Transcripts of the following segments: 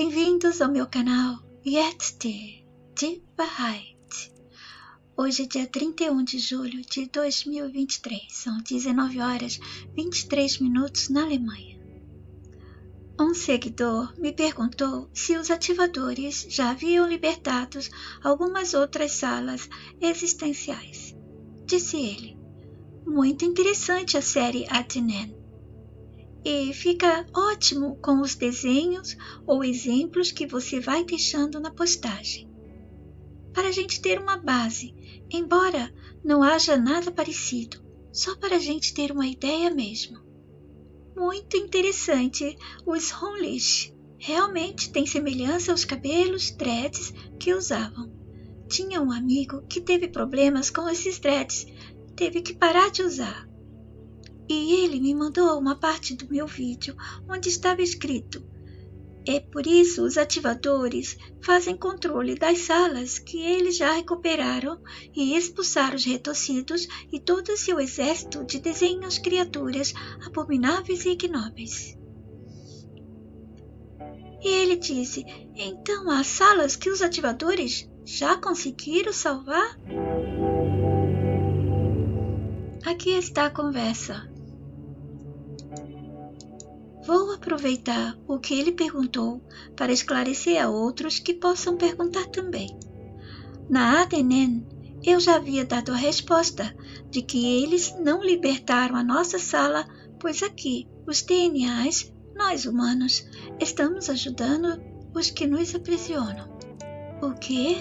Bem-vindos ao meu canal Yet de Bahá'í. Hoje é dia 31 de julho de 2023, são 19 horas 23 minutos na Alemanha. Um seguidor me perguntou se os ativadores já haviam libertado algumas outras salas existenciais. Disse ele, muito interessante a série Atenen. E fica ótimo com os desenhos ou exemplos que você vai deixando na postagem. Para a gente ter uma base, embora não haja nada parecido, só para a gente ter uma ideia mesmo. Muito interessante, os Hunlish realmente têm semelhança aos cabelos dreads que usavam. Tinha um amigo que teve problemas com esses dreads, teve que parar de usar. E ele me mandou uma parte do meu vídeo onde estava escrito: é por isso os ativadores fazem controle das salas que eles já recuperaram e expulsaram os retorcidos e todo o seu exército de desenhos criaturas abomináveis e ignóbeis. E ele disse, então há salas que os ativadores já conseguiram salvar? Aqui está a conversa. Vou aproveitar o que ele perguntou para esclarecer a outros que possam perguntar também. Na Atenen, eu já havia dado a resposta de que eles não libertaram a nossa sala, pois aqui, os DNAs, nós humanos, estamos ajudando os que nos aprisionam. O quê?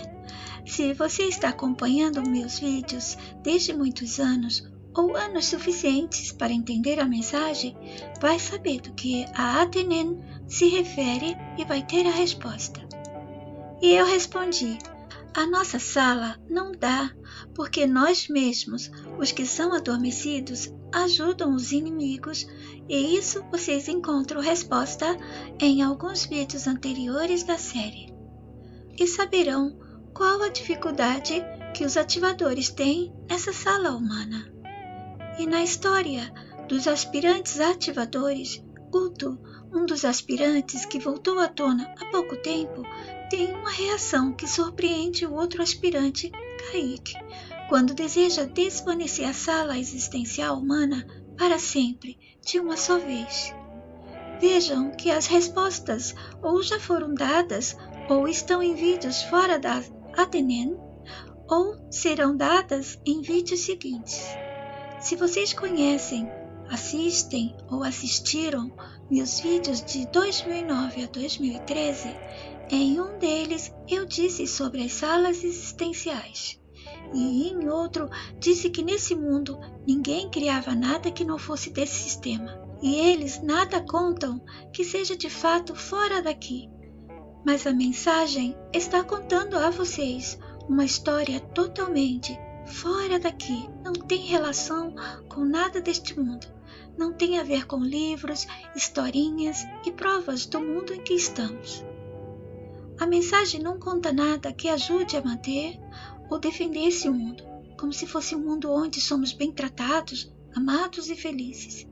Se você está acompanhando meus vídeos desde muitos anos, ou anos suficientes para entender a mensagem, vai saber do que a Atenen se refere e vai ter a resposta. E eu respondi, a nossa sala não dá, porque nós mesmos, os que são adormecidos, ajudam os inimigos, e isso vocês encontram resposta em alguns vídeos anteriores da série. E saberão qual a dificuldade que os ativadores têm nessa sala humana. E na história dos aspirantes ativadores, Uto, um dos aspirantes que voltou à tona há pouco tempo, tem uma reação que surpreende o outro aspirante, Kaique, quando deseja desvanecer a sala existencial humana para sempre, de uma só vez. Vejam que as respostas ou já foram dadas, ou estão em vídeos fora da Atenen, ou serão dadas em vídeos seguintes. Se vocês conhecem, assistem ou assistiram meus vídeos de 2009 a 2013, em um deles eu disse sobre as salas existenciais. E em outro disse que nesse mundo ninguém criava nada que não fosse desse sistema. E eles nada contam que seja de fato fora daqui. Mas a mensagem está contando a vocês uma história totalmente fora daqui, não tem relação com nada deste mundo, não tem a ver com livros, historinhas e provas do mundo em que estamos. A mensagem não conta nada que ajude a manter ou defender esse mundo, como se fosse um mundo onde somos bem tratados, amados e felizes.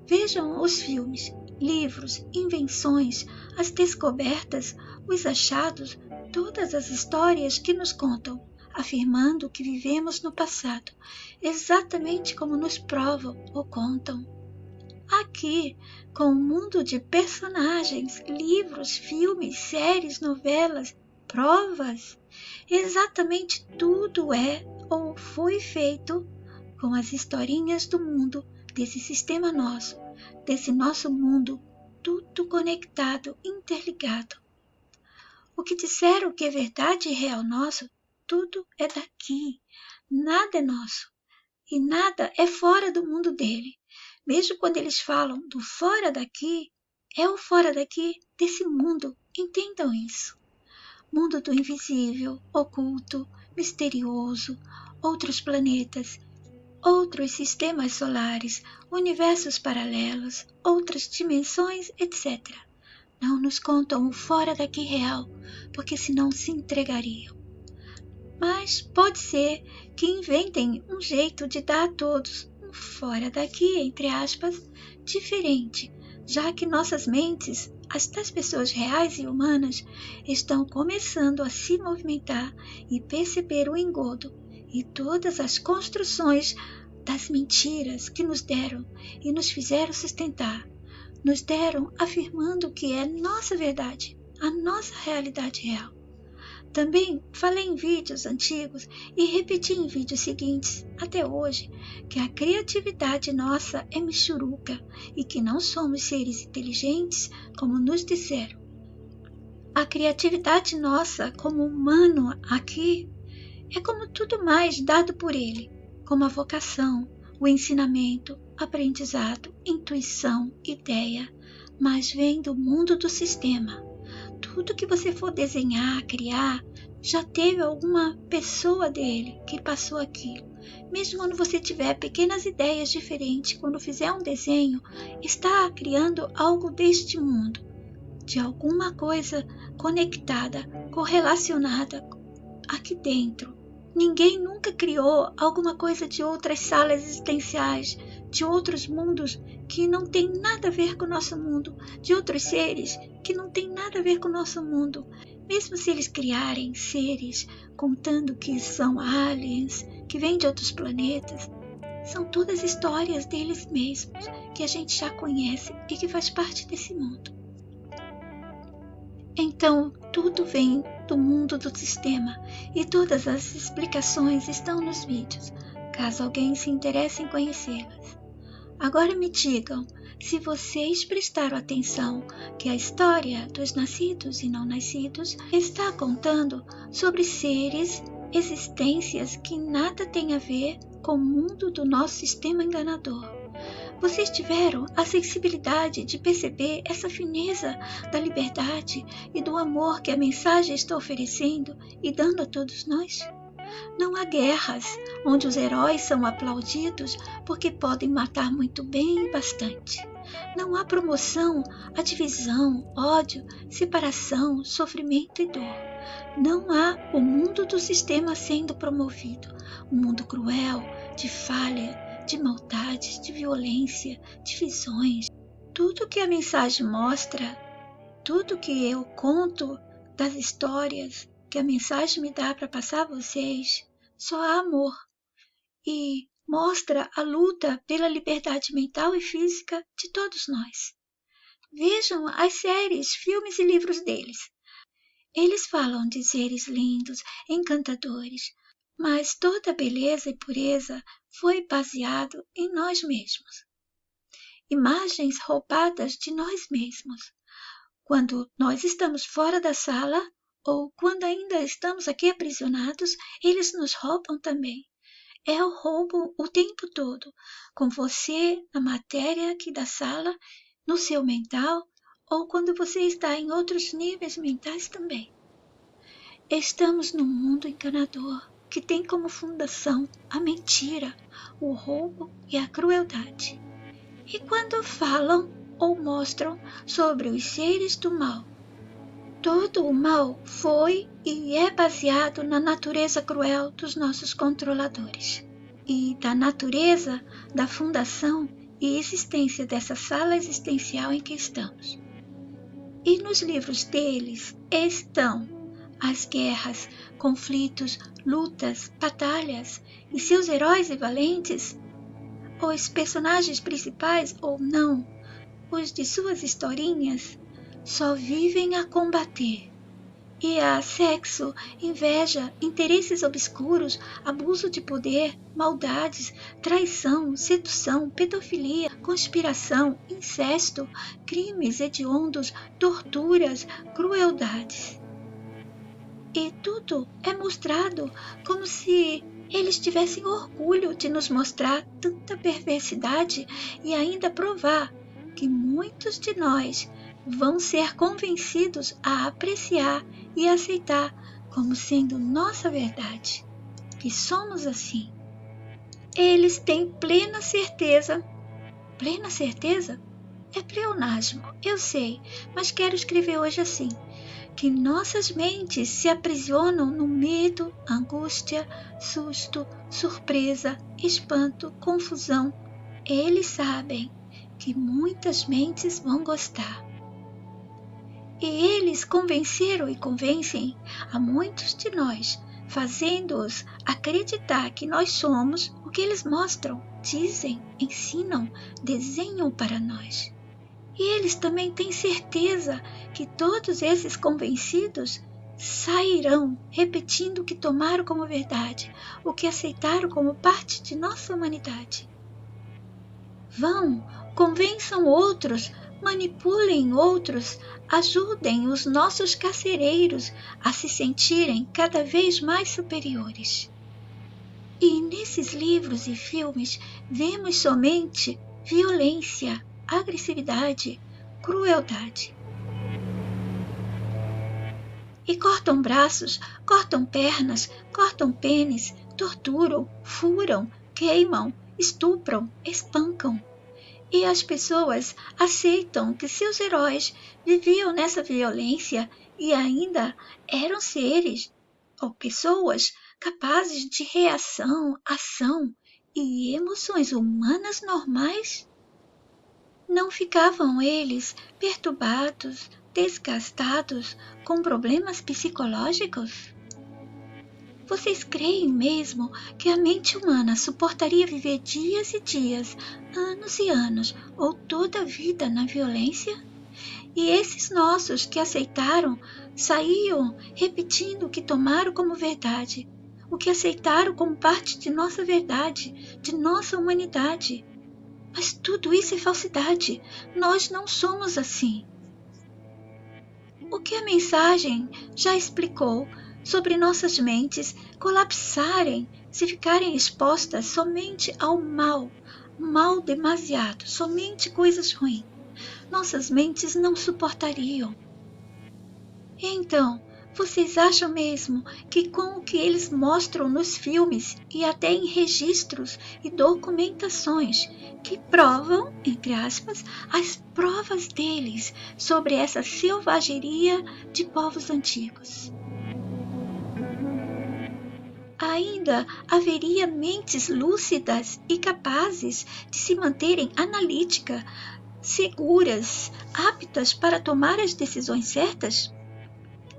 Vejam os filmes, livros, invenções, as descobertas, os achados, todas as histórias que nos contam, afirmando que vivemos no passado, exatamente como nos provam ou contam. Aqui, com um mundo de personagens, livros, filmes, séries, novelas, provas, exatamente tudo é ou foi feito com as historinhas do mundo, desse sistema nosso, desse nosso mundo, tudo conectado, interligado. O que disseram que é verdade e real nosso, tudo é daqui, nada é nosso, e nada é fora do mundo dele. Mesmo quando eles falam do fora daqui, é o fora daqui desse mundo, entendam isso. Mundo do invisível, oculto, misterioso, outros planetas, outros sistemas solares, universos paralelos, outras dimensões, etc. Não nos contam o fora daqui real, porque senão se entregariam. Mas pode ser que inventem um jeito de dar a todos um fora daqui, entre aspas, diferente, já que nossas mentes as das pessoas reais e humanas estão começando a se movimentar e perceber o engodo e todas as construções das mentiras que nos deram e nos fizeram sustentar, nos deram afirmando que é nossa verdade, a nossa realidade real. Também falei em vídeos antigos e repeti em vídeos seguintes, até hoje, que a criatividade nossa é michuruca e que não somos seres inteligentes, como nos disseram. A criatividade nossa, como humano aqui, é como tudo mais dado por ele, como a vocação, o ensinamento, aprendizado, intuição, ideia, mas vem do mundo do sistema. Tudo que você for desenhar, criar, já teve alguma pessoa dele que passou aquilo. Mesmo quando você tiver pequenas ideias diferentes, quando fizer um desenho, está criando algo deste mundo, de alguma coisa conectada, correlacionada aqui dentro. Ninguém nunca criou alguma coisa de outras salas existenciais, de outros mundos que não tem nada a ver com o nosso mundo, de outros seres que não tem nada a ver com o nosso mundo. Mesmo se eles criarem seres contando que são aliens, que vêm de outros planetas, são todas histórias deles mesmos, que a gente já conhece e que faz parte desse mundo. Então, tudo vem do mundo do sistema e todas as explicações estão nos vídeos, caso alguém se interesse em conhecê-las. Agora me digam, se vocês prestaram atenção que a história dos nascidos e não nascidos está contando sobre seres, existências que nada têm a ver com o mundo do nosso sistema enganador. Vocês tiveram a sensibilidade de perceber essa fineza da liberdade e do amor que a mensagem está oferecendo e dando a todos nós? Não há guerras onde os heróis são aplaudidos porque podem matar muito bem e bastante. Não há promoção à divisão, ódio, separação, sofrimento e dor. Não há o mundo do sistema sendo promovido, um mundo cruel, de falha, de maldades, de violência, de visões. Tudo que a mensagem mostra, tudo que eu conto das histórias que a mensagem me dá para passar a vocês, só há amor. E mostra a luta pela liberdade mental e física de todos nós. Vejam as séries, filmes e livros deles. Eles falam de seres lindos, encantadores, mas toda a beleza e pureza foi baseado em nós mesmos. Imagens roubadas de nós mesmos. Quando nós estamos fora da sala, ou quando ainda estamos aqui aprisionados, eles nos roubam também. É o roubo o tempo todo, com você na matéria aqui da sala, no seu mental, ou quando você está em outros níveis mentais também. Estamos num mundo enganador, que tem como fundação a mentira, o roubo e a crueldade. E quando falam ou mostram sobre os seres do mal, todo o mal foi e é baseado na natureza cruel dos nossos controladores e da natureza da fundação e existência dessa sala existencial em que estamos. E nos livros deles estão as guerras, conflitos, lutas, batalhas e seus heróis e valentes, os personagens principais ou não, os de suas historinhas, só vivem a combater. E há sexo, inveja, interesses obscuros, abuso de poder, maldades, traição, sedução, pedofilia, conspiração, incesto, crimes hediondos, torturas, crueldades. E tudo é mostrado como se eles tivessem orgulho de nos mostrar tanta perversidade e ainda provar que muitos de nós vão ser convencidos a apreciar e aceitar como sendo nossa verdade, que somos assim. Eles têm plena certeza é pleonasmo, eu sei, mas quero escrever hoje assim, que nossas mentes se aprisionam no medo, angústia, susto, surpresa, espanto, confusão. Eles sabem que muitas mentes vão gostar. E eles convenceram e convencem a muitos de nós, fazendo-os acreditar que nós somos o que eles mostram, dizem, ensinam, desenham para nós. E eles também têm certeza que todos esses convencidos sairão repetindo o que tomaram como verdade, o que aceitaram como parte de nossa humanidade. Vão, convençam outros, manipulem outros, ajudem os nossos carcereiros a se sentirem cada vez mais superiores. E nesses livros e filmes vemos somente violência, agressividade, crueldade. E cortam braços, cortam pernas, cortam pênis, torturam, furam, queimam, estupram, espancam. E as pessoas aceitam que seus heróis viviam nessa violência e ainda eram seres ou pessoas capazes de reação, ação e emoções humanas normais. Não ficavam eles perturbados, desgastados, com problemas psicológicos? Vocês creem mesmo que a mente humana suportaria viver dias e dias, anos e anos, ou toda a vida na violência? E esses nossos que aceitaram, saíam repetindo o que tomaram como verdade, o que aceitaram como parte de nossa verdade, de nossa humanidade. Mas tudo isso é falsidade. Nós não somos assim. O que a mensagem já explicou sobre nossas mentes colapsarem se ficarem expostas somente ao mal demasiado, somente coisas ruins. Nossas mentes não suportariam. Então, vocês acham mesmo que com o que eles mostram nos filmes e até em registros e documentações que provam, entre aspas, as provas deles sobre essa selvageria de povos antigos? Ainda haveria mentes lúcidas e capazes de se manterem analíticas, seguras, aptas para tomar as decisões certas?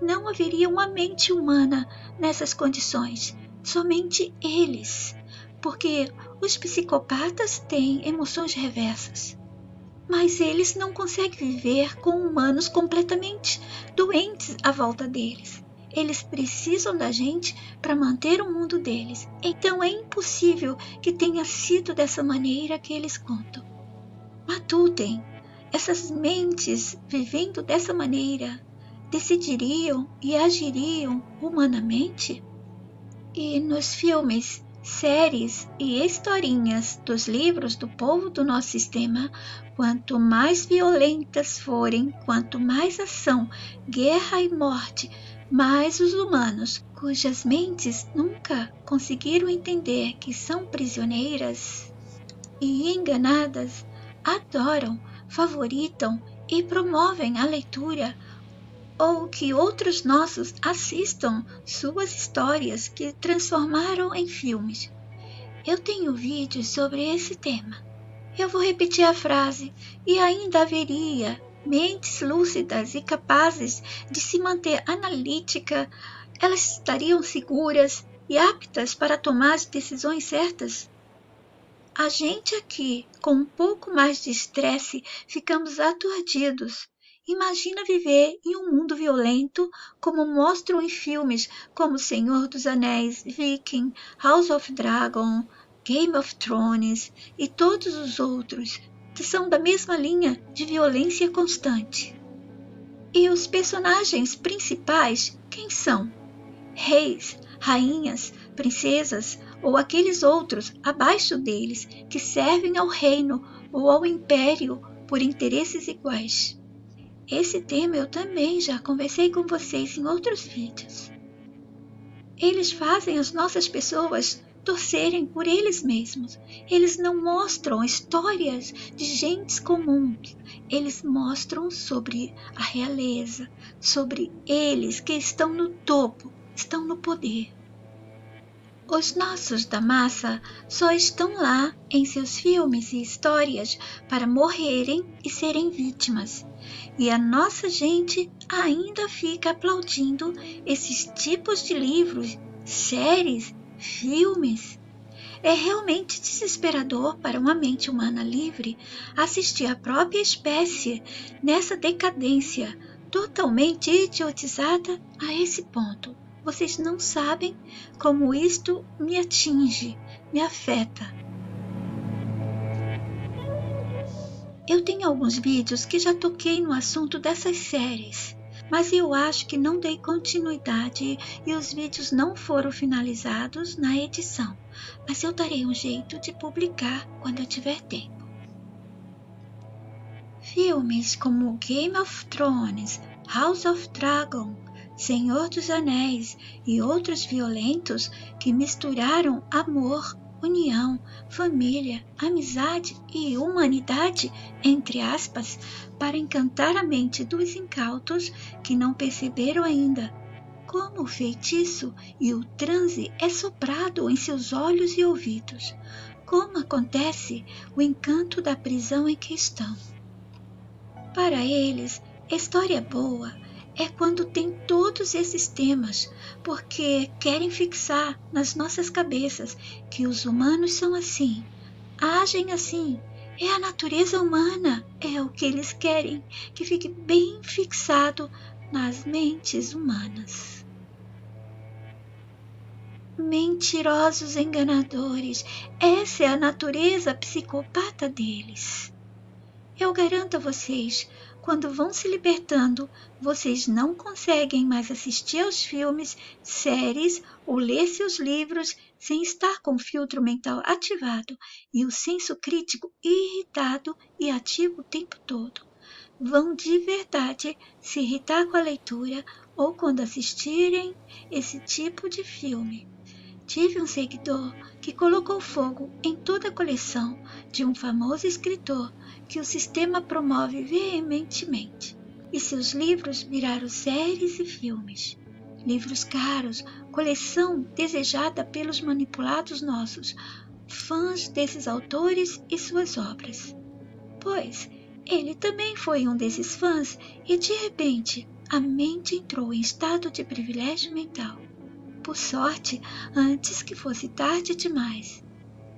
Não haveria uma mente humana nessas condições, somente eles, porque os psicopatas têm emoções reversas. Mas eles não conseguem viver com humanos completamente doentes à volta deles. Eles precisam da gente para manter o mundo deles. Então é impossível que tenha sido dessa maneira que eles contam. Matutem, essas mentes vivendo dessa maneira decidiriam e agiriam humanamente? E nos filmes, séries e historinhas dos livros do povo do nosso sistema, quanto mais violentas forem, quanto mais ação, guerra e morte, mais os humanos, cujas mentes nunca conseguiram entender que são prisioneiras e enganadas, adoram, favoritam e promovem a leitura, ou que outros nossos assistam suas histórias que transformaram em filmes. Eu tenho vídeos sobre esse tema. Eu vou repetir a frase: e ainda haveria mentes lúcidas e capazes de se manter analítica, elas estariam seguras e aptas para tomar as decisões certas? A gente aqui, com um pouco mais de estresse, ficamos aturdidos. Imagina viver em um mundo violento, como mostram em filmes como Senhor dos Anéis, Viking, House of Dragon, Game of Thrones e todos os outros, que são da mesma linha de violência constante. E os personagens principais, quem são? Reis, rainhas, princesas ou aqueles outros abaixo deles que servem ao reino ou ao império por interesses iguais. Esse tema eu também já conversei com vocês em outros vídeos. Eles fazem as nossas pessoas torcerem por eles mesmos. Eles não mostram histórias de gentes comuns. Eles mostram sobre a realeza, sobre eles que estão no topo, estão no poder. Os nossos da massa só estão lá em seus filmes e histórias para morrerem e serem vítimas. E a nossa gente ainda fica aplaudindo esses tipos de livros, séries, filmes. É realmente desesperador para uma mente humana livre assistir a própria espécie nessa decadência totalmente idiotizada a esse ponto. Vocês não sabem como isto me atinge, me afeta. Eu tenho alguns vídeos que já toquei no assunto dessas séries, mas eu acho que não dei continuidade e os vídeos não foram finalizados na edição, mas eu darei um jeito de publicar quando eu tiver tempo. Filmes como Game of Thrones, House of Dragon, Senhor dos Anéis e outros violentos que misturaram amor, união, família, amizade e humanidade, entre aspas, para encantar a mente dos incautos que não perceberam ainda como o feitiço e o transe é soprado em seus olhos e ouvidos, como acontece o encanto da prisão em que estão. Para eles, história boa é quando tem todos esses temas, porque querem fixar nas nossas cabeças que os humanos são assim, agem assim, é a natureza humana, é o que eles querem que fique bem fixado nas mentes humanas. Mentirosos enganadores, essa é a natureza psicopata deles. Eu garanto a vocês, quando vão se libertando, vocês não conseguem mais assistir aos filmes, séries ou ler seus livros sem estar com o filtro mental ativado e o senso crítico irritado e ativo o tempo todo. Vão de verdade se irritar com a leitura ou quando assistirem esse tipo de filme. Tive um seguidor que colocou fogo em toda a coleção de um famoso escritor que o sistema promove veementemente, e seus livros viraram séries e filmes. Livros caros, coleção desejada pelos manipulados nossos, fãs desses autores e suas obras. Pois ele também foi um desses fãs e, de repente, a mente entrou em estado de privilégio mental. Por sorte, antes que fosse tarde demais.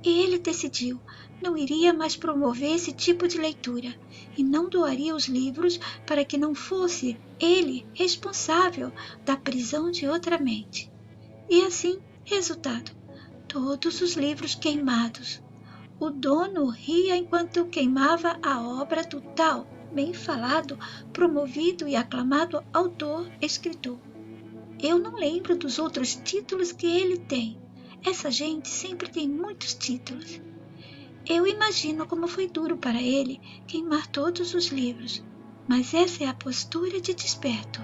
E ele decidiu, não iria mais promover esse tipo de leitura e não doaria os livros para que não fosse ele responsável da prisão de outra mente. E assim, resultado, todos os livros queimados. O dono ria enquanto queimava a obra do tal, bem falado, promovido e aclamado autor-escritor. Eu não lembro dos outros títulos que ele tem. Essa gente sempre tem muitos títulos. Eu imagino como foi duro para ele queimar todos os livros, mas essa é a postura de desperto.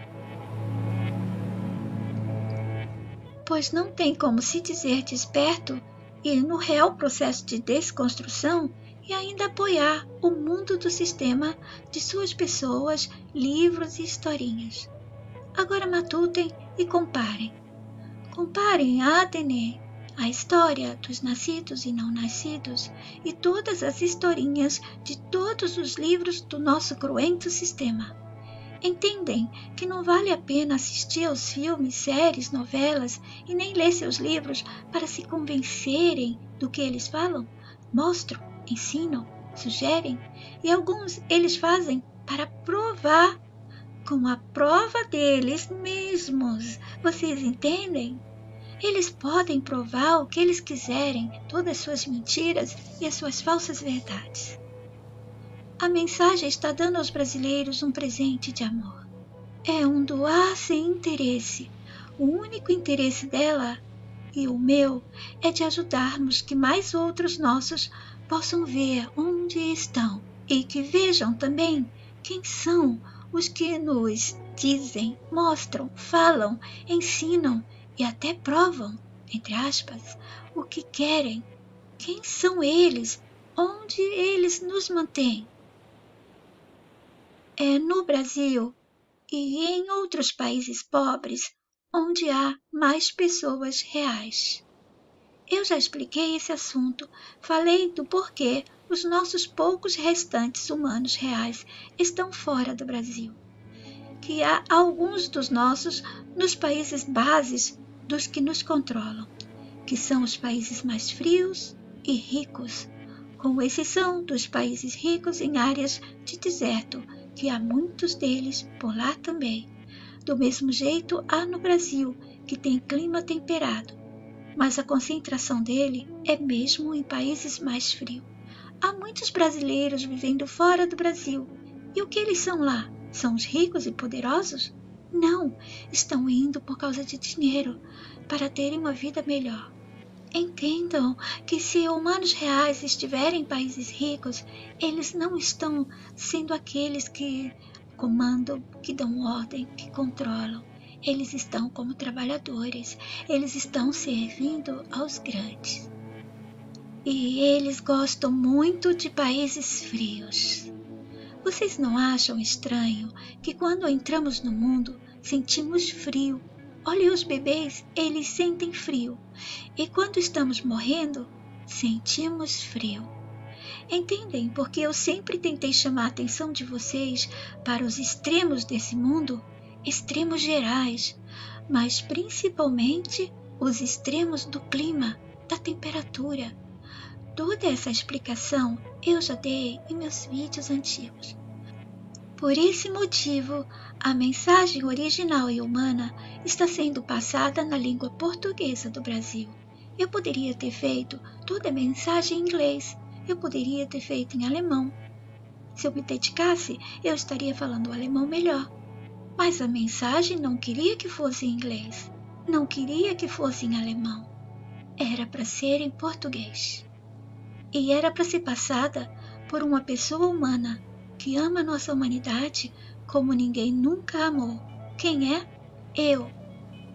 Pois não tem como se dizer desperto e no real processo de desconstrução e ainda apoiar o mundo do sistema de suas pessoas, livros e historinhas. Agora matutem e comparem. Comparem a Atene, a história dos nascidos e não nascidos, e todas as historinhas de todos os livros do nosso cruento sistema. Entendem que não vale a pena assistir aos filmes, séries, novelas e nem ler seus livros para se convencerem do que eles falam, mostram, ensinam, sugerem, e alguns eles fazem para provar com a prova deles mesmos. Vocês entendem? Eles podem provar o que eles quiserem, todas as suas mentiras e as suas falsas verdades. A mensagem está dando aos brasileiros um presente de amor. É um doar sem interesse. O único interesse dela e o meu é de ajudarmos que mais outros nossos possam ver onde estão e que vejam também quem são os que nos dizem, mostram, falam, ensinam e até provam, entre aspas, o que querem. Quem são eles? Onde eles nos mantêm? É no Brasil e em outros países pobres onde há mais pessoas reais. Eu já expliquei esse assunto, falei do porquê os nossos poucos restantes humanos reais estão fora do Brasil, que há alguns dos nossos nos países bases dos que nos controlam, que são os países mais frios e ricos, com exceção dos países ricos em áreas de deserto, que há muitos deles por lá também. Do mesmo jeito há no Brasil, que tem clima temperado, mas a concentração dele é mesmo em países mais frios. Há muitos brasileiros vivendo fora do Brasil. E o que eles são lá? São os ricos e poderosos? Não, estão indo por causa de dinheiro, para terem uma vida melhor. Entendam que se humanos reais estiverem em países ricos, eles não estão sendo aqueles que comandam, que dão ordem, que controlam. Eles estão como trabalhadores, eles estão servindo aos grandes. E eles gostam muito de países frios. Vocês não acham estranho que quando entramos no mundo, sentimos frio? Olhem os bebês, eles sentem frio. E quando estamos morrendo, sentimos frio. Entendem porque eu sempre tentei chamar a atenção de vocês para os extremos desse mundo? Extremos gerais, mas principalmente os extremos do clima, da temperatura. Toda essa explicação eu já dei em meus vídeos antigos. Por esse motivo, a mensagem original e humana está sendo passada na língua portuguesa do Brasil. Eu poderia ter feito toda a mensagem em inglês, eu poderia ter feito em alemão. Se eu me dedicasse, eu estaria falando o alemão melhor. Mas a mensagem não queria que fosse em inglês, não queria que fosse em alemão. Era para ser em português. E era para ser passada por uma pessoa humana que ama nossa humanidade como ninguém nunca amou. Quem é? Eu,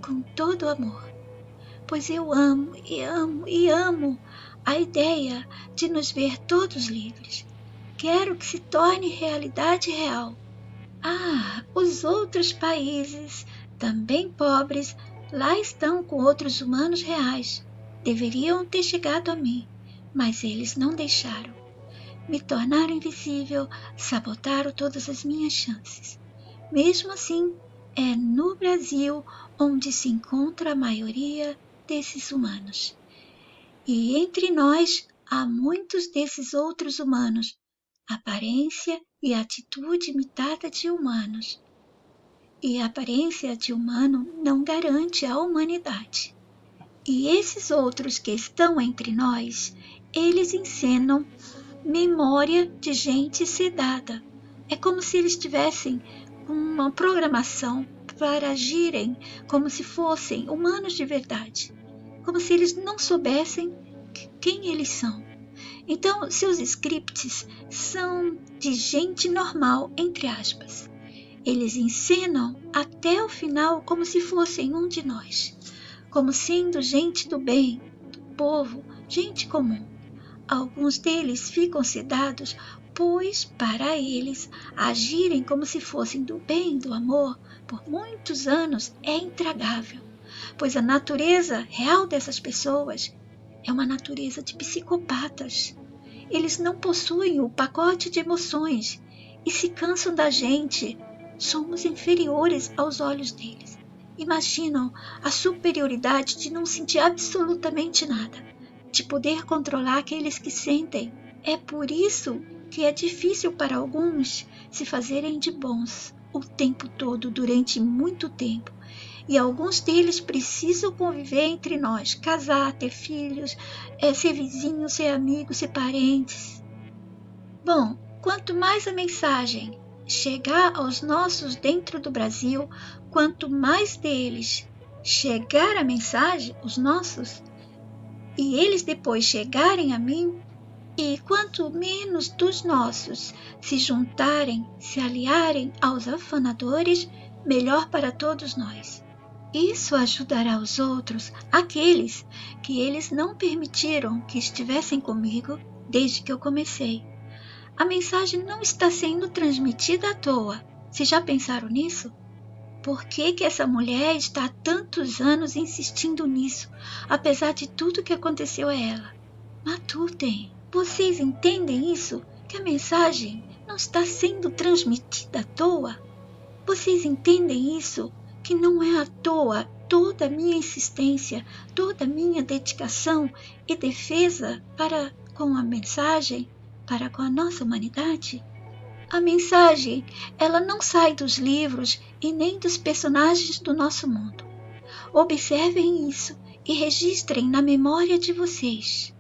com todo o amor. Pois eu amo e amo e amo a ideia de nos ver todos livres. Quero que se torne realidade real. Ah, os outros países, também pobres, lá estão com outros humanos reais. Deveriam ter chegado a mim, mas eles não deixaram. Me tornaram invisível, sabotaram todas as minhas chances. Mesmo assim, é no Brasil onde se encontra a maioria desses humanos. E entre nós há muitos desses outros humanos, aparência e atitude imitada de humanos. E a aparência de humano não garante a humanidade. E esses outros que estão entre nós, eles encenam memória de gente sedada. É como se eles tivessem uma programação para agirem como se fossem humanos de verdade, como se eles não soubessem quem eles são. Então, seus scripts são de gente normal, entre aspas. Eles encenam até o final como se fossem um de nós, como sendo gente do bem, do povo, gente comum. Alguns deles ficam sedados, pois para eles agirem como se fossem do bem, do amor, por muitos anos é intragável, pois a natureza real dessas pessoas é uma natureza de psicopatas. Eles não possuem o pacote de emoções e se cansam da gente. Somos inferiores aos olhos deles. Imaginam a superioridade de não sentir absolutamente nada, de poder controlar aqueles que sentem. É por isso que é difícil para alguns se fazerem de bons o tempo todo, durante muito tempo. E alguns deles precisam conviver entre nós, casar, ter filhos, ser vizinho, ser amigo, ser parentes. Bom, quanto mais a mensagem chegar aos nossos dentro do Brasil, quanto mais deles chegar a mensagem, os nossos, e eles depois chegarem a mim, e quanto menos dos nossos se juntarem, se aliarem aos afanadores, melhor para todos nós. Isso ajudará os outros, aqueles que eles não permitiram que estivessem comigo desde que eu comecei. A mensagem não está sendo transmitida à toa. Vocês já pensaram nisso? Por que essa mulher está há tantos anos insistindo nisso, apesar de tudo que aconteceu a ela? Matutem, vocês entendem isso? Que a mensagem não está sendo transmitida à toa? Vocês entendem isso? Que não é à toa toda a minha insistência, toda a minha dedicação e defesa para com a mensagem, para com a nossa humanidade? A mensagem, ela não sai dos livros e nem dos personagens do nosso mundo. Observem isso e registrem na memória de vocês.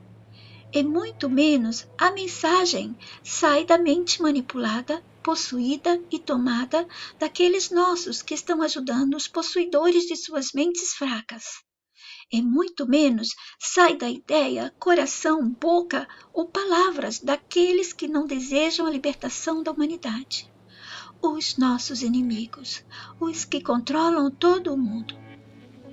E muito menos a mensagem sai da mente manipulada, possuída e tomada daqueles nossos que estão ajudando os possuidores de suas mentes fracas. E muito menos sai da ideia, coração, boca ou palavras daqueles que não desejam a libertação da humanidade. Os nossos inimigos, os que controlam todo o mundo.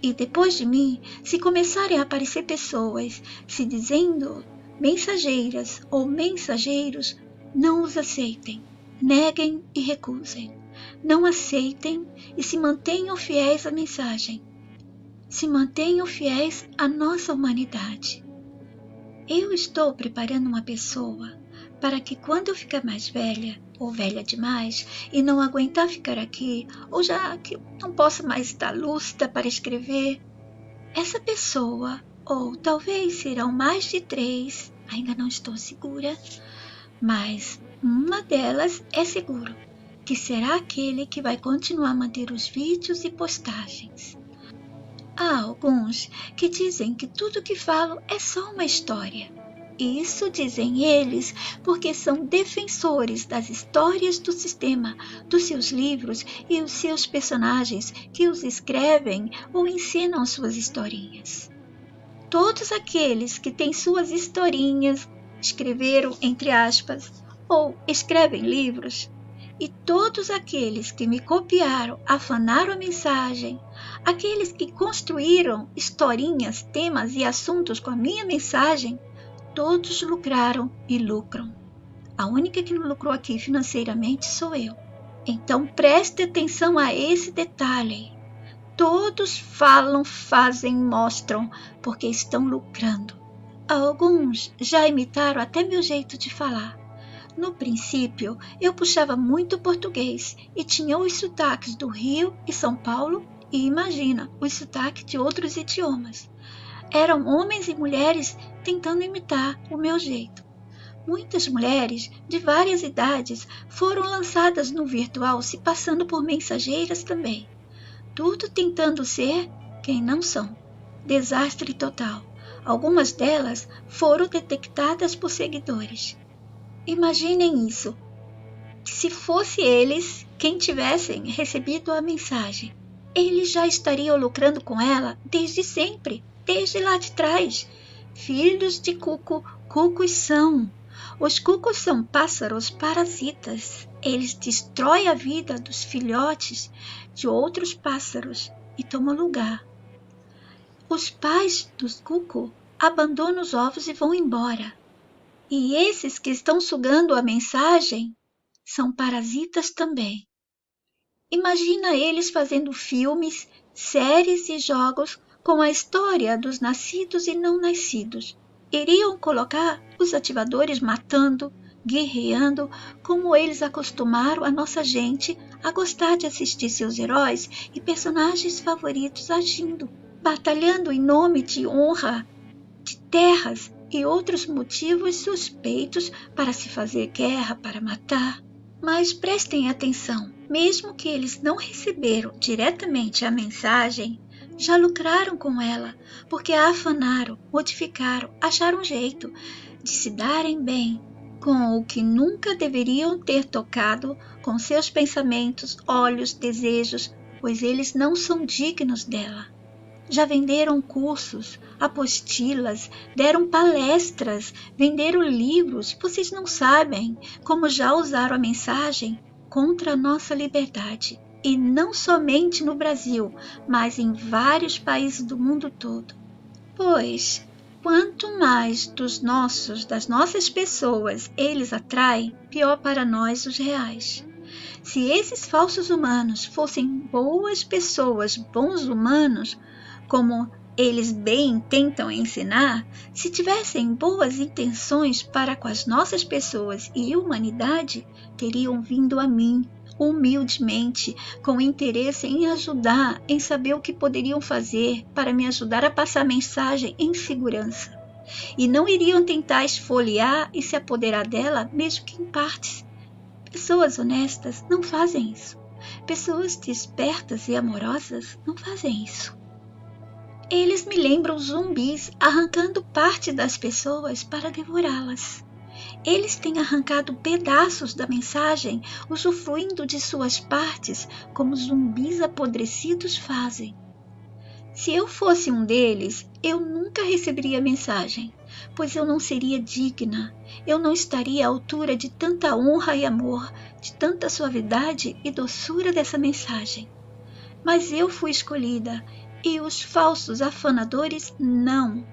E depois de mim, se começarem a aparecer pessoas se dizendo mensageiras ou mensageiros, não os aceitem, neguem e recusem. Não aceitem e se mantenham fiéis à mensagem. Se mantenham fiéis à nossa humanidade. Eu estou preparando uma pessoa para que quando eu ficar mais velha, ou velha demais, e não aguentar ficar aqui, ou já que não possa mais estar lúcida para escrever, essa pessoa, ou talvez serão mais de 3, ainda não estou segura, mas uma delas é seguro, que será aquele que vai continuar a manter os vídeos e postagens. Há alguns que dizem que tudo que falo é só uma história. Isso dizem eles porque são defensores das histórias do sistema, dos seus livros e os seus personagens que os escrevem ou ensinam suas historinhas. Todos aqueles que têm suas historinhas, escreveram entre aspas, ou escrevem livros, e todos aqueles que me copiaram, afanaram a mensagem, aqueles que construíram historinhas, temas e assuntos com a minha mensagem, todos lucraram e lucram. A única que não lucrou aqui financeiramente sou eu. Então preste atenção a esse detalhe. Todos falam, fazem, mostram, porque estão lucrando. Alguns já imitaram até meu jeito de falar. No princípio, eu puxava muito português e tinha os sotaques do Rio e São Paulo e, imagina, os sotaques de outros idiomas. Eram homens e mulheres tentando imitar o meu jeito. Muitas mulheres de várias idades foram lançadas no virtual se passando por mensageiras também. Tudo tentando ser quem não são. Desastre total. Algumas delas foram detectadas por seguidores. Imaginem isso, se fosse eles quem tivessem recebido a mensagem. Eles já estariam lucrando com ela desde sempre, desde lá de trás. Filhos de cuco, cucos são. Os cucos são pássaros parasitas. Eles destroem a vida dos filhotes de outros pássaros e tomam lugar. Os pais dos cucos abandonam os ovos e vão embora. E esses que estão sugando a mensagem são parasitas também. Imagina eles fazendo filmes, séries e jogos com a história dos nascidos e não nascidos. Iriam colocar os ativadores matando, guerreando, como eles acostumaram a nossa gente a gostar de assistir seus heróis e personagens favoritos agindo, batalhando em nome de honra, de terras, e outros motivos suspeitos para se fazer guerra, para matar. Mas prestem atenção, mesmo que eles não receberam diretamente a mensagem, já lucraram com ela, porque a afanaram, modificaram, acharam um jeito de se darem bem com o que nunca deveriam ter tocado com seus pensamentos, olhos, desejos, pois eles não são dignos dela. Já venderam cursos, apostilas, deram palestras, venderam livros. Vocês não sabem como já usaram a mensagem contra a nossa liberdade. E não somente no Brasil, mas em vários países do mundo todo. Pois, quanto mais das nossas pessoas eles atraem, pior para nós os reais. Se esses falsos humanos fossem boas pessoas, bons humanos, como eles bem tentam ensinar, se tivessem boas intenções para com as nossas pessoas e humanidade, teriam vindo a mim, humildemente, com interesse em ajudar, em saber o que poderiam fazer para me ajudar a passar a mensagem em segurança. E não iriam tentar esfoliar e se apoderar dela, mesmo que em partes. Pessoas honestas não fazem isso. Pessoas despertas e amorosas não fazem isso. Eles me lembram zumbis arrancando parte das pessoas para devorá-las. Eles têm arrancado pedaços da mensagem, usufruindo de suas partes, como zumbis apodrecidos fazem. Se eu fosse um deles, eu nunca receberia a mensagem, pois eu não seria digna, eu não estaria à altura de tanta honra e amor, de tanta suavidade e doçura dessa mensagem. Mas eu fui escolhida, e os falsos afanadores não.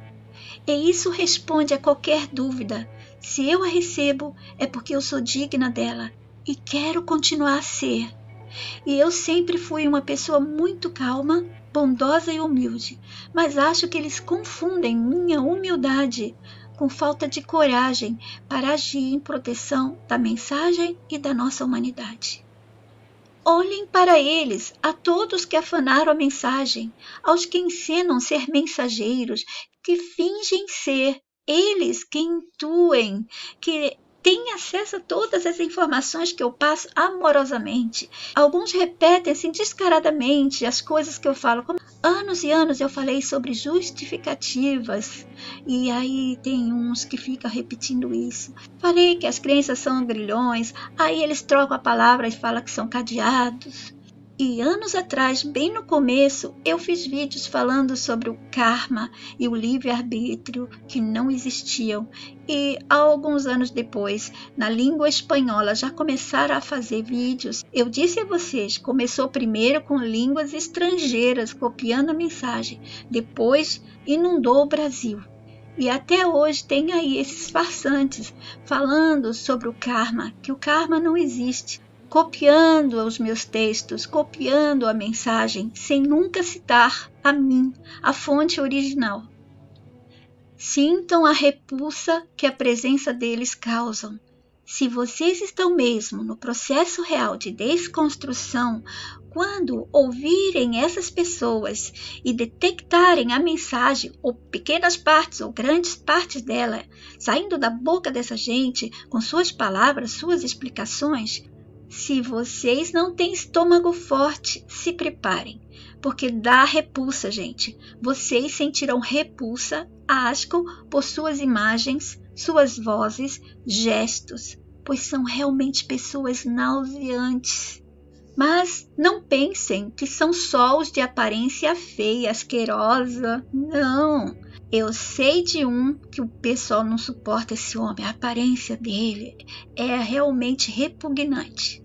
E isso responde a qualquer dúvida. Se eu a recebo, é porque eu sou digna dela e quero continuar a ser. E eu sempre fui uma pessoa muito calma, bondosa e humilde, mas acho que eles confundem minha humildade com falta de coragem para agir em proteção da mensagem e da nossa humanidade. Olhem para eles, a todos que afanaram a mensagem, aos que ensinam ser mensageiros, que fingem ser, eles que intuem, que têm acesso a todas as informações que eu passo amorosamente. Alguns repetem assim descaradamente as coisas que eu falo. Como anos e anos eu falei sobre justificativas, e aí tem uns que ficam repetindo isso. Falei que as crenças são grilhões, aí eles trocam a palavra e falam que são cadeados. E anos atrás, bem no começo, eu fiz vídeos falando sobre o karma e o livre-arbítrio que não existiam. E alguns anos depois, na língua espanhola, já começaram a fazer vídeos. Eu disse a vocês, começou primeiro com línguas estrangeiras, copiando a mensagem. Depois, inundou o Brasil. E até hoje tem aí esses farsantes falando sobre o karma, que o karma não existe. Copiando os meus textos, copiando a mensagem, sem nunca citar a mim, a fonte original. Sintam a repulsa que a presença deles causam. Se vocês estão mesmo no processo real de desconstrução, quando ouvirem essas pessoas e detectarem a mensagem, ou pequenas partes ou grandes partes dela, saindo da boca dessa gente, com suas palavras, suas explicações, se vocês não têm estômago forte, se preparem, porque dá repulsa, gente. Vocês sentirão repulsa, asco por suas imagens, suas vozes, gestos, pois são realmente pessoas nauseantes. Mas não pensem que são só os de aparência feia, asquerosa. Não. Eu sei de um que o pessoal não suporta esse homem. A aparência dele é realmente repugnante.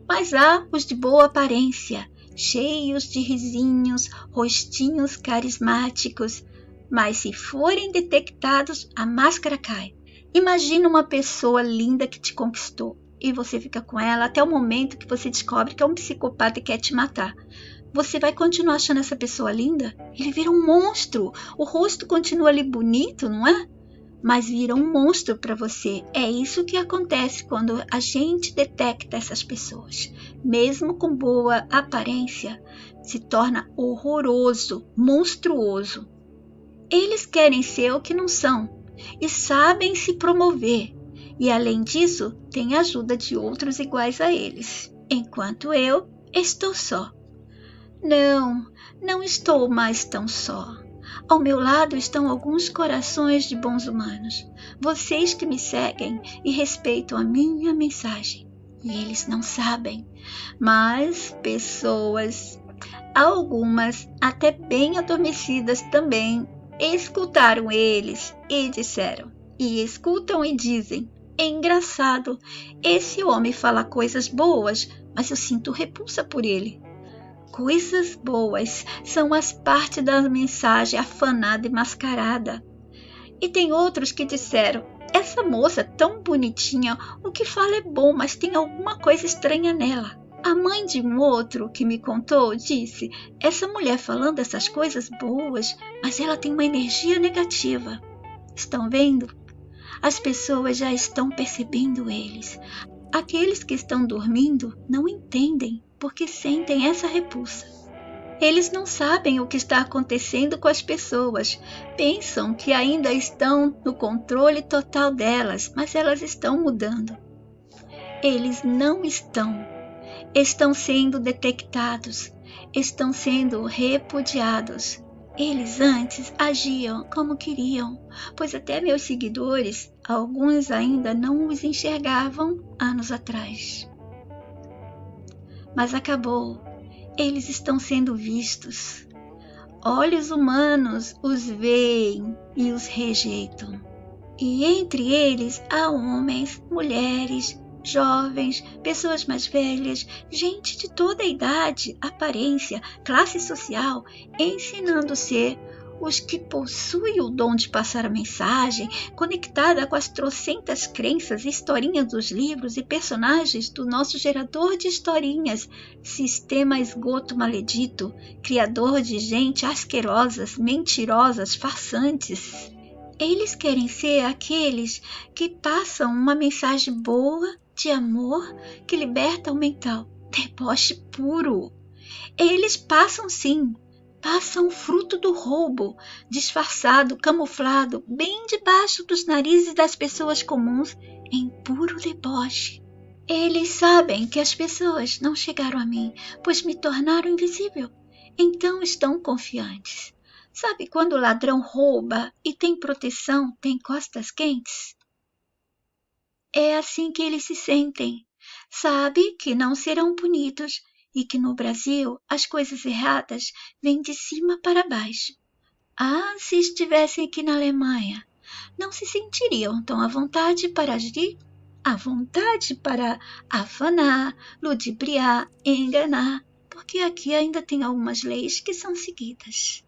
Mas há os de boa aparência, cheios de risinhos, rostinhos carismáticos. Mas se forem detectados, a máscara cai. Imagina uma pessoa linda que te conquistou e você fica com ela até o momento que você descobre que é um psicopata e quer te matar. Você vai continuar achando essa pessoa linda? Ele vira um monstro. O rosto continua ali bonito, não é? Mas vira um monstro para você. É isso que acontece quando a gente detecta essas pessoas. Mesmo com boa aparência, se torna horroroso, monstruoso. Eles querem ser o que não são e sabem se promover. E além disso, têm a ajuda de outros iguais a eles. Enquanto eu estou só. Não estou mais tão só. Ao meu lado estão alguns corações de bons humanos, vocês que me seguem e respeitam a minha mensagem. E eles não sabem, mas pessoas, algumas até bem adormecidas também, escutaram eles e disseram, e escutam e dizem, é engraçado, esse homem fala coisas boas, mas eu sinto repulsa por ele. Coisas boas são as partes da mensagem afanada e mascarada. E tem outros que disseram, Essa moça tão bonitinha, o que fala é bom, mas tem alguma coisa estranha nela. A mãe de um outro que me contou disse: essa mulher falando essas coisas boas, mas ela tem uma energia negativa. Estão vendo? As pessoas já estão percebendo eles. Aqueles que estão dormindo não entendem porque sentem essa repulsa. Eles não sabem o que está acontecendo com as pessoas. Pensam que ainda estão no controle total delas, mas elas estão mudando. Eles não estão. Estão sendo detectados. Estão sendo repudiados. Eles antes agiam como queriam, pois até meus seguidores, alguns ainda não os enxergavam anos atrás. Mas acabou. Eles estão sendo vistos. Olhos humanos os veem e os rejeitam. E entre eles há homens, mulheres, jovens, pessoas mais velhas, gente de toda a idade, aparência, classe social, ensinando a ser os que possuem o dom de passar a mensagem, conectada com as trocentas crenças e historinhas dos livros e personagens do nosso gerador de historinhas, sistema esgoto maledito, criador de gente asquerosas, mentirosas, farsantes. Eles querem ser aqueles que passam uma mensagem boa, de amor, que liberta o mental. Deboche puro. Eles passam sim. Passam o fruto do roubo, disfarçado, camuflado, bem debaixo dos narizes das pessoas comuns, em puro deboche. Eles sabem que as pessoas não chegaram a mim, pois me tornaram invisível. Então estão confiantes. Sabe quando o ladrão rouba e tem proteção, tem costas quentes? É assim que eles se sentem. Sabe que não serão punidos e que no Brasil as coisas erradas vêm de cima para baixo. Ah, se estivessem aqui na Alemanha, não se sentiriam tão à vontade para agir? À vontade para afanar, ludibriar, enganar, porque aqui ainda tem algumas leis que são seguidas.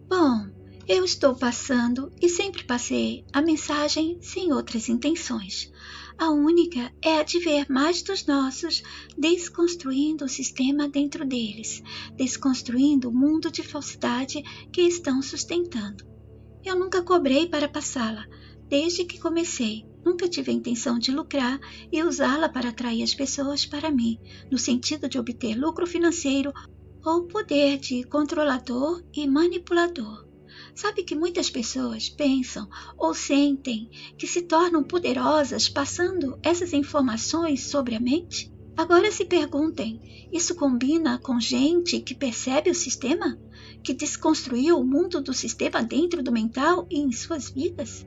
Bom, eu estou passando e sempre passei a mensagem sem outras intenções. A única é a de ver mais dos nossos desconstruindo o sistema dentro deles, desconstruindo o mundo de falsidade que estão sustentando. Eu nunca cobrei para passá-la, desde que comecei. Nunca tive a intenção de lucrar e usá-la para atrair as pessoas para mim, no sentido de obter lucro financeiro ou poder de controlador e manipulador. Sabe que muitas pessoas pensam ou sentem que se tornam poderosas passando essas informações sobre a mente? Agora se perguntem, isso combina com gente que percebe o sistema? Que desconstruiu o mundo do sistema dentro do mental e em suas vidas?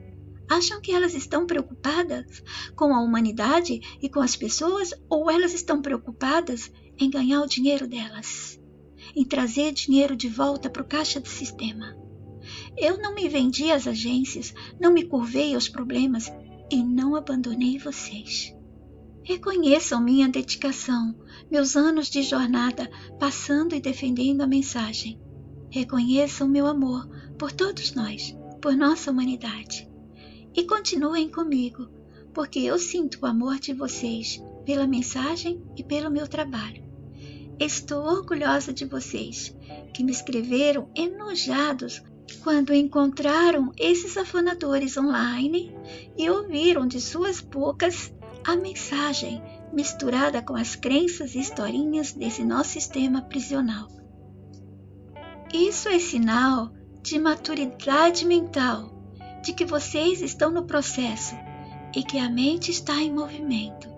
Acham que elas estão preocupadas com a humanidade e com as pessoas ou elas estão preocupadas em ganhar o dinheiro delas? Em trazer dinheiro de volta para o caixa do sistema? Eu não me vendi às agências, não me curvei aos problemas e não abandonei vocês. Reconheçam minha dedicação, meus anos de jornada passando e defendendo a mensagem. Reconheçam meu amor por todos nós, por nossa humanidade. E continuem comigo, porque eu sinto o amor de vocês pela mensagem e pelo meu trabalho. Estou orgulhosa de vocês, que me escreveram enojados quando encontraram esses afanadores online e ouviram de suas bocas a mensagem misturada com as crenças e historinhas desse nosso sistema prisional. Isso é sinal de maturidade mental, de que vocês estão no processo e que a mente está em movimento.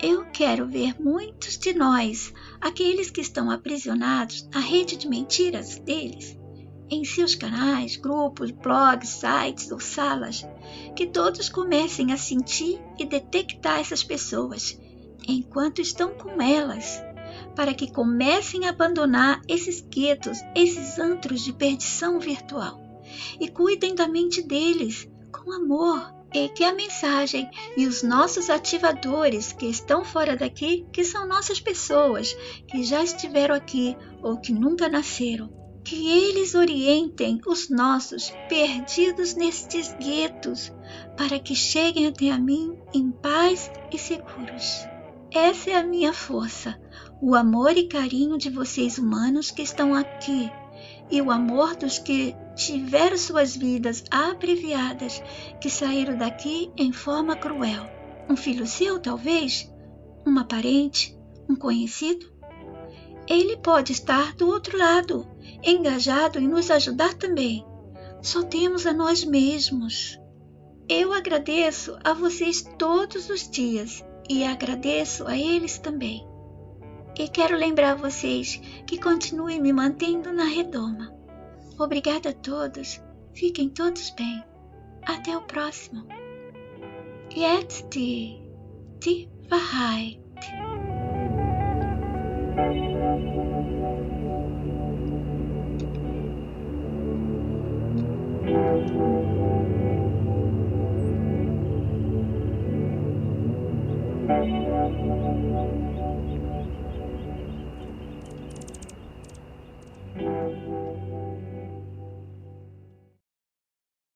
Eu quero ver muitos de nós, aqueles que estão aprisionados na rede de mentiras deles, em seus canais, grupos, blogs, sites ou salas, que todos comecem a sentir e detectar essas pessoas, enquanto estão com elas, para que comecem a abandonar esses guetos, esses antros de perdição virtual, e cuidem da mente deles com amor, e que a mensagem e os nossos ativadores que estão fora daqui, que são nossas pessoas, que já estiveram aqui ou que nunca nasceram, que eles orientem os nossos perdidos nestes guetos, para que cheguem até a mim em paz e seguros. Essa é a minha força, o amor e carinho de vocês humanos que estão aqui, e o amor dos que tiveram suas vidas abreviadas, que saíram daqui em forma cruel. Um filho seu, talvez? Uma parente? Um conhecido? Ele pode estar do outro lado, engajado em nos ajudar também. Só temos a nós mesmos. Eu agradeço a vocês todos os dias e agradeço a eles também. E quero lembrar vocês que continuem me mantendo na redoma. Obrigada a todos. Fiquem todos bem. Até o próximo. Jetzt die Wahrheit.